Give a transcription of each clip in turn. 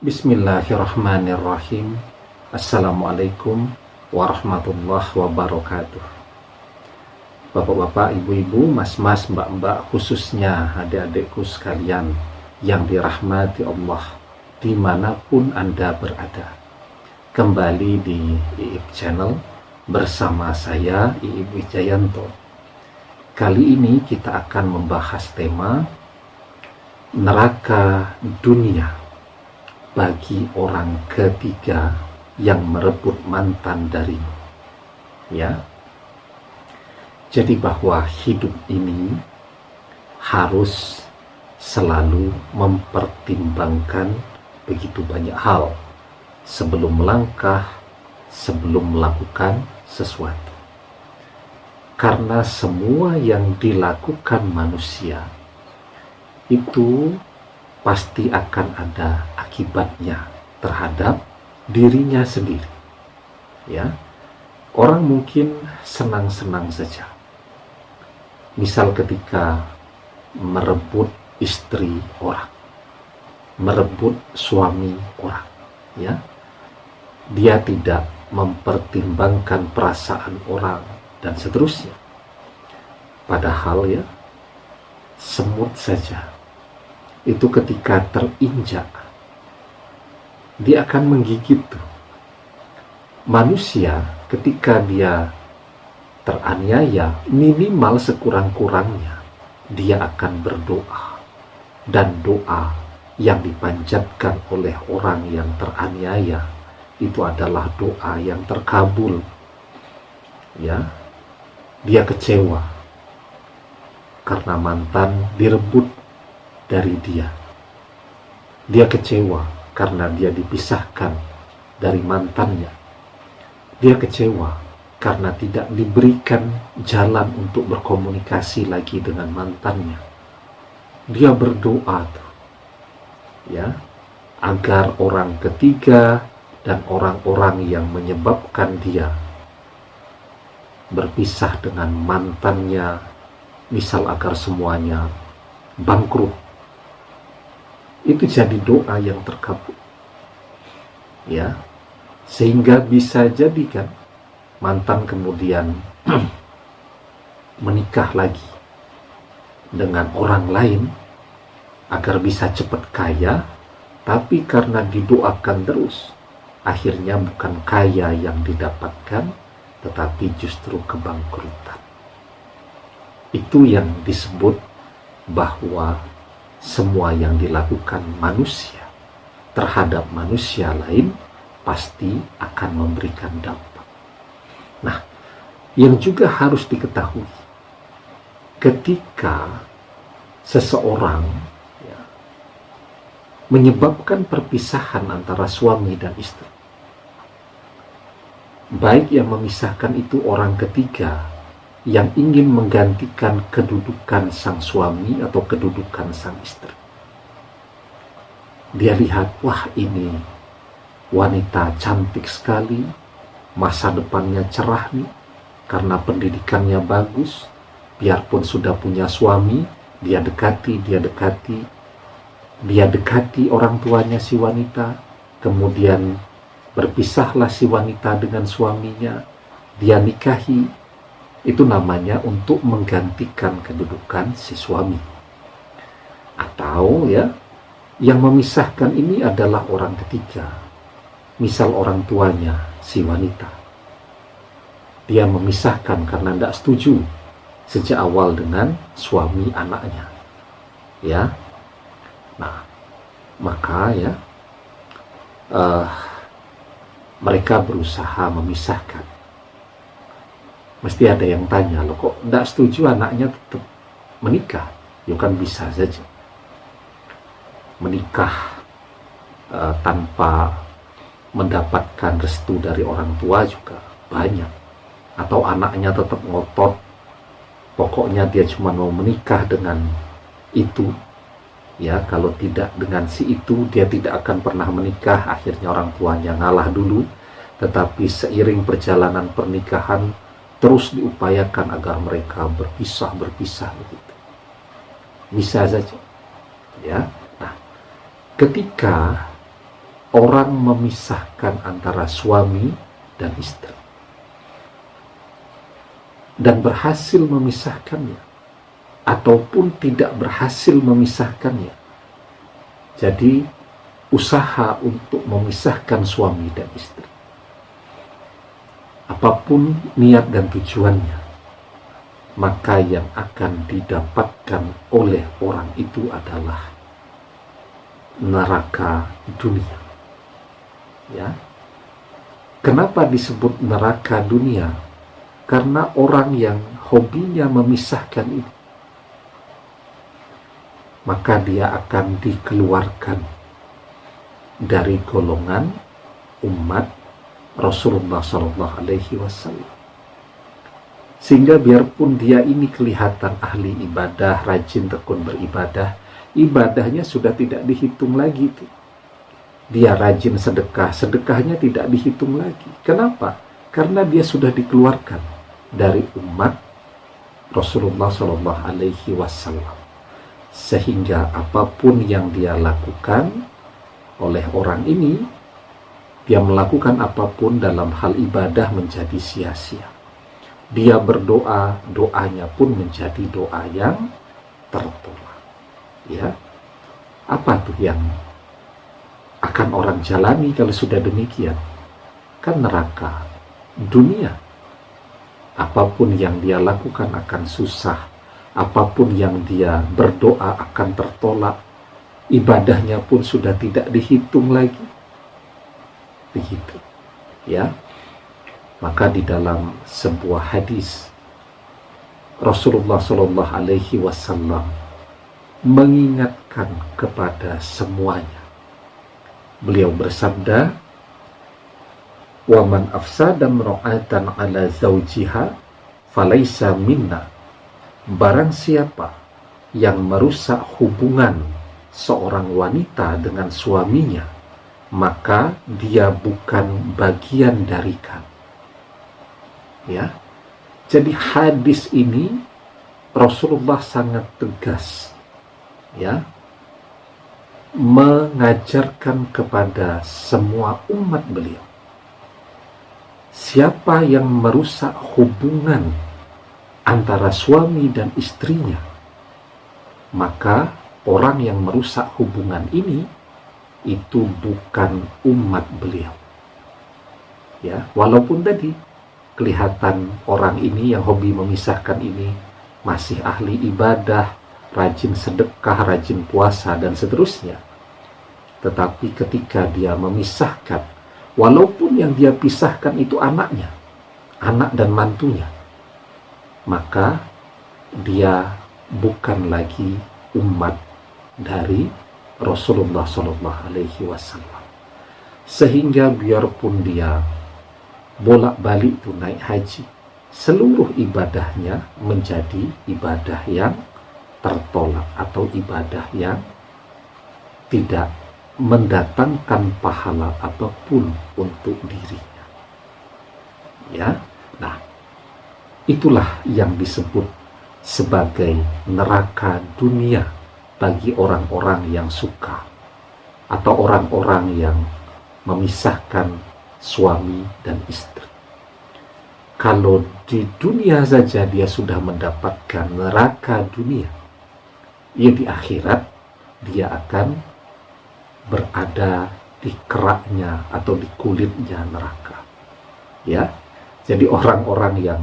Bismillahirrahmanirrahim. Assalamualaikum warahmatullahi wabarakatuh. Bapak-bapak, ibu-ibu, mas-mas, mbak-mbak, khususnya adik-adikku sekalian yang dirahmati Allah dimanapun Anda berada. Kembali di IIB Channel bersama saya, IIB Wijayanto. Kali ini kita akan membahas tema neraka dunia bagi orang ketiga yang merebut mantan darimu. Ya. Jadi bahwa hidup ini harus selalu mempertimbangkan begitu banyak hal sebelum melangkah, sebelum melakukan sesuatu. Karena semua yang dilakukan manusia itu pasti akan ada akibatnya terhadap dirinya sendiri. Ya, orang mungkin senang-senang saja. Misal ketika merebut istri orang, merebut suami orang, ya, dia tidak mempertimbangkan perasaan orang dan seterusnya. Padahal ya, semut saja itu ketika terinjak dia akan menggigit tuh. Manusia ketika dia teraniaya, minimal sekurang-kurangnya dia akan berdoa, dan doa yang dipanjatkan oleh orang yang teraniaya itu adalah doa yang terkabul. Ya, dia kecewa karena mantan direbut dari dia. Dia kecewa karena dia dipisahkan dari mantannya. Dia kecewa karena tidak diberikan jalan untuk berkomunikasi lagi dengan mantannya. Dia berdoa tuh, ya, agar orang ketiga dan orang-orang yang menyebabkan dia berpisah dengan mantannya, misal agar semuanya bangkrut, itu jadi doa yang terkabul. Ya, sehingga bisa jadi kan mantan kemudian menikah lagi dengan orang lain agar bisa cepat kaya, tapi karena didoakan terus, akhirnya bukan kaya yang didapatkan, tetapi justru kebangkrutan. Itu yang disebut bahwa semua yang dilakukan manusia terhadap manusia lain pasti akan memberikan dampak. Nah, yang juga harus diketahui, ketika seseorang ya, menyebabkan perpisahan antara suami dan istri, baik yang memisahkan itu orang ketiga yang ingin menggantikan kedudukan sang suami atau kedudukan sang istri. Dia lihat, wah ini wanita cantik sekali, masa depannya cerah nih, karena pendidikannya bagus, biarpun sudah punya suami, dia dekati orang tuanya si wanita, kemudian berpisahlah si wanita dengan suaminya, dia nikahi. Itu namanya untuk menggantikan kedudukan si suami. Atau ya, yang memisahkan ini adalah orang ketiga. Misal orang tuanya si wanita. Dia memisahkan karena tidak setuju sejak awal dengan suami anaknya. Ya. Nah, maka ya mereka berusaha memisahkan. Mesti ada yang tanya, loh kok tidak setuju anaknya tetap menikah? Ya kan bisa saja. Menikah tanpa mendapatkan restu dari orang tua juga banyak. Atau anaknya tetap ngotot, pokoknya dia cuma mau menikah dengan itu. Ya, kalau tidak dengan si itu, dia tidak akan pernah menikah. Akhirnya orang tuanya ngalah dulu. Tetapi seiring perjalanan pernikahan, terus diupayakan agar mereka berpisah begitu. Bisa saja, ya. Nah, ketika orang memisahkan antara suami dan istri dan berhasil memisahkannya ataupun tidak berhasil memisahkannya. Jadi usaha untuk memisahkan suami dan istri, apapun niat dan tujuannya, maka yang akan didapatkan oleh orang itu adalah neraka dunia. Ya. Kenapa disebut neraka dunia? Karena orang yang hobinya memisahkan itu, maka dia akan dikeluarkan dari golongan umat Rasulullah SAW. Sehingga biarpun dia ini kelihatan ahli ibadah, rajin tekun beribadah, ibadahnya sudah tidak dihitung lagi tuh. Dia rajin sedekah, sedekahnya tidak dihitung lagi. Kenapa? Karena dia sudah dikeluarkan dari umat Rasulullah SAW. Sehingga apapun yang dia lakukan oleh orang ini, dia melakukan apapun dalam hal ibadah menjadi sia-sia. Dia berdoa, doanya pun menjadi doa yang tertolak. Ya, apa tuh yang akan orang jalani kalau sudah demikian? Kan neraka dunia. Apapun yang dia lakukan akan susah, apapun yang dia berdoa akan tertolak, ibadahnya pun sudah tidak dihitung lagi. Begitu, ya. Maka di dalam sebuah hadis Rasulullah SAW mengingatkan kepada semuanya. Beliau bersabda, "Wa man afsada imra'atan 'ala zawjiha falaysa minna." Barang siapa yang merusak hubungan seorang wanita dengan suaminya, maka dia bukan bagian dari kami. Ya. Jadi hadis ini Rasulullah sangat tegas, ya, mengajarkan kepada semua umat beliau, siapa yang merusak hubungan antara suami dan istrinya, maka orang yang merusak hubungan ini itu bukan umat beliau. Ya, walaupun tadi kelihatan orang ini yang hobi memisahkan ini masih ahli ibadah, rajin sedekah, rajin puasa, dan seterusnya. Tetapi ketika dia memisahkan, walaupun yang dia pisahkan itu anaknya, anak dan mantunya, maka dia bukan lagi umat dari Rasulullah SAW. Sehingga biarpun dia bolak-balik itu naik haji, seluruh ibadahnya menjadi ibadah yang tertolak atau ibadah yang tidak mendatangkan pahala apapun untuk dirinya. Ya, nah itulah yang disebut sebagai neraka dunia bagi orang-orang yang suka atau orang-orang yang memisahkan suami dan istri. Kalau di dunia saja dia sudah mendapatkan neraka dunia, ya di akhirat dia akan berada di keraknya atau di kulitnya neraka. Ya, jadi orang-orang yang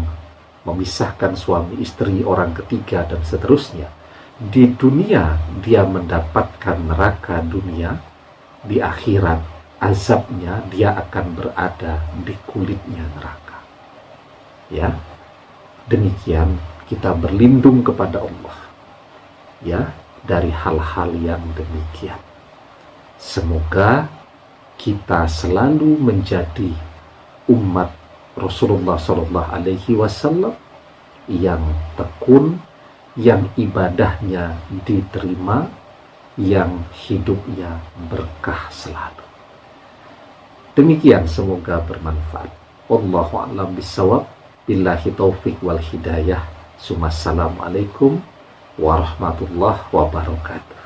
memisahkan suami istri, orang ketiga dan seterusnya, di dunia dia mendapatkan neraka dunia, di akhirat azabnya dia akan berada di kulitnya neraka. Ya, demikian kita berlindung kepada Allah, ya, dari hal-hal yang demikian. Semoga kita selalu menjadi umat Rasulullah SAW yang tekun, yang ibadahnya diterima, yang hidupnya berkah selalu. Demikian, semoga bermanfaat. Wallahu a'lam bishawab. Billahi taufik wal hidayah. Assalamualaikum warahmatullahi wabarakatuh.